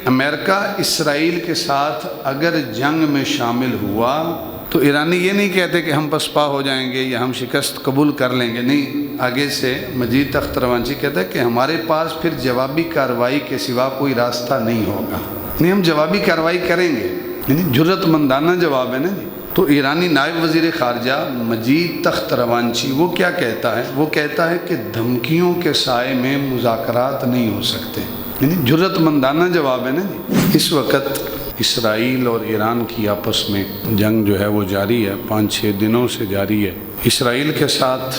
امریکہ اسرائیل کے ساتھ اگر جنگ میں شامل ہوا تو ایرانی یہ نہیں کہتے کہ ہم پسپا ہو جائیں گے یا ہم شکست قبول کر لیں گے، نہیں، آگے سے مجید تخت روانچی کہتا ہے کہ ہمارے پاس پھر جوابی کارروائی کے سوا کوئی راستہ نہیں ہوگا، نہیں، ہم جوابی کارروائی کریں گے، یعنی جرأت مندانہ جواب ہے نا جی۔ تو ایرانی نائب وزیر خارجہ مجید تخت روانچی وہ کیا کہتا ہے؟ وہ کہتا ہے کہ دھمکیوں کے سائے میں مذاکرات نہیں ہو سکتے، یعنی جرأت مندانہ جواب ہے نا جی۔ اس وقت اسرائیل اور ایران کی آپس میں جنگ جو ہے وہ جاری ہے، 5-6 دنوں سے جاری ہے۔ اسرائیل کے ساتھ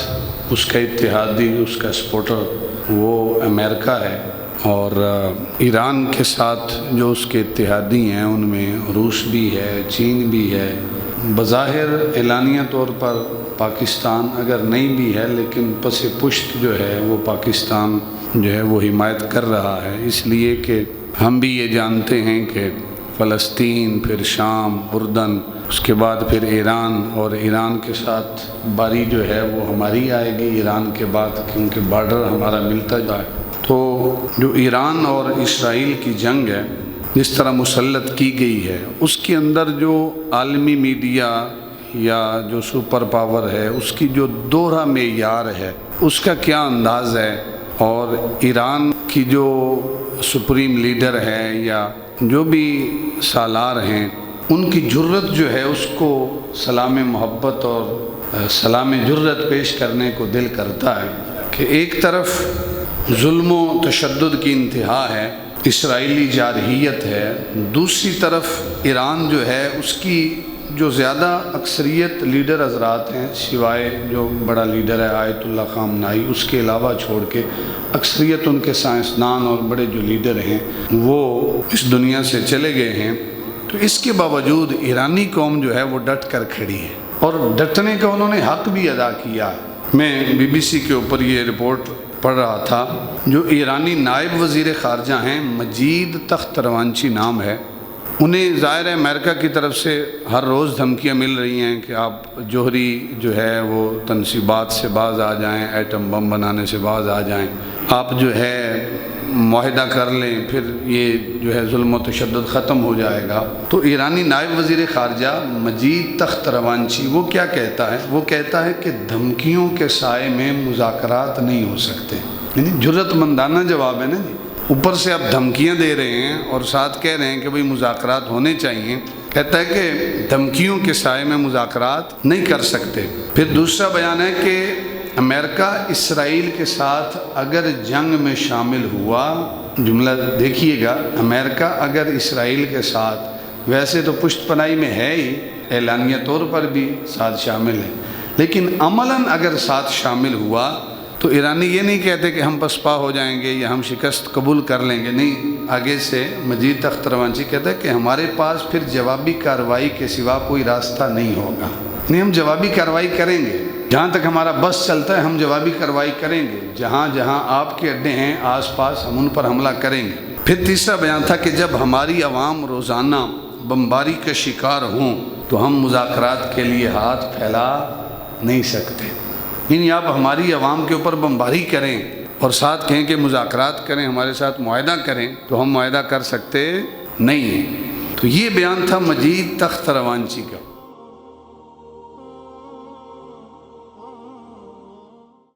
اس کا اتحادی، اس کا سپورٹر وہ امریکہ ہے، اور ایران کے ساتھ جو اس کے اتحادی ہیں ان میں روس بھی ہے، چین بھی ہے۔ بظاہر اعلانیہ طور پر پاکستان اگر نہیں بھی ہے، لیکن پس پشت جو ہے وہ پاکستان جو ہے وہ حمایت کر رہا ہے، اس لیے کہ ہم بھی یہ جانتے ہیں کہ فلسطین، پھر شام، اردن، اس کے بعد پھر ایران، اور ایران کے ساتھ باری جو ہے وہ ہماری آئے گی ایران کے بعد، کیونکہ بارڈر ہمارا ملتا جائے۔ تو جو ایران اور اسرائیل کی جنگ ہے جس طرح مسلط کی گئی ہے، اس کے اندر جو عالمی میڈیا یا جو سپر پاور ہے اس کی جو دوہرا معیار ہے اس کا کیا انداز ہے، اور ایران کی جو سپریم لیڈر ہے یا جو بھی سالار ہیں ان کی جرأت جو ہے اس کو سلام محبت اور سلام جرأت پیش کرنے کو دل کرتا ہے کہ ایک طرف ظلم و تشدد کی انتہا ہے، اسرائیلی جارحیت ہے، دوسری طرف ایران جو ہے اس کی جو زیادہ اکثریت لیڈر حضرات ہیں، سوائے جو بڑا لیڈر ہے آیت اللہ خامنائی، اس کے علاوہ چھوڑ کے اکثریت ان کے سائنسدان اور بڑے جو لیڈر ہیں وہ اس دنیا سے چلے گئے ہیں۔ تو اس کے باوجود ایرانی قوم جو ہے وہ ڈٹ کر کھڑی ہے، اور ڈٹنے کا انہوں نے حق بھی ادا کیا ہے۔ میں BBC کے اوپر یہ رپورٹ پڑھ رہا تھا، جو ایرانی نائب وزیر خارجہ ہیں مجید تخت روانچی نام ہے، انہیں ظاہر ہے امریکہ کی طرف سے ہر روز دھمکیاں مل رہی ہیں کہ آپ جوہری جو ہے وہ تنصیبات سے باز آ جائیں، ایٹم بم بنانے سے باز آ جائیں، آپ جو ہے معاہدہ کر لیں، پھر یہ جو ہے ظلم و تشدد ختم ہو جائے گا۔ تو ایرانی نائب وزیر خارجہ مجید تخت روانچی وہ کیا کہتا ہے؟ وہ کہتا ہے کہ دھمکیوں کے سائے میں مذاکرات نہیں ہو سکتے، یعنی جرأت مندانہ جواب ہے نا جی۔ اوپر سے آپ دھمکیاں دے رہے ہیں اور ساتھ کہہ رہے ہیں کہ بھئی مذاکرات ہونے چاہیے، کہتا ہے کہ دھمکیوں کے سائے میں مذاکرات نہیں کر سکتے۔ پھر دوسرا بیان ہے کہ امریکہ اسرائیل کے ساتھ اگر جنگ میں شامل ہوا، جملہ دیکھیے گا، امریکہ اگر اسرائیل کے ساتھ، ویسے تو پشت پناہی میں ہے ہی، اعلانیہ طور پر بھی ساتھ شامل ہے، لیکن عملاً اگر ساتھ شامل ہوا تو ایرانی یہ نہیں کہتے کہ ہم پسپا ہو جائیں گے یا ہم شکست قبول کر لیں گے، نہیں، آگے سے مجید تخت روانچی کہتا ہے کہ ہمارے پاس پھر جوابی کارروائی کے سوا کوئی راستہ نہیں ہوگا، نہیں، ہم جوابی کارروائی کریں گے، جہاں تک ہمارا بس چلتا ہے ہم جوابی کارروائی کریں گے، جہاں جہاں آپ کے اڈے ہیں آس پاس ہم ان پر حملہ کریں گے۔ پھر تیسرا بیان تھا کہ جب ہماری عوام روزانہ بمباری کا شکار ہوں تو ہم مذاکرات کے لیے ہاتھ پھیلا نہیں سکتے، یعنی آپ ہماری عوام کے اوپر بمباری کریں اور ساتھ کہیں کہ مذاکرات کریں، ہمارے ساتھ معاہدہ کریں، تو ہم معاہدہ کر سکتے نہیں ہیں۔ تو یہ بیان تھا مجید تخت روانچی کا۔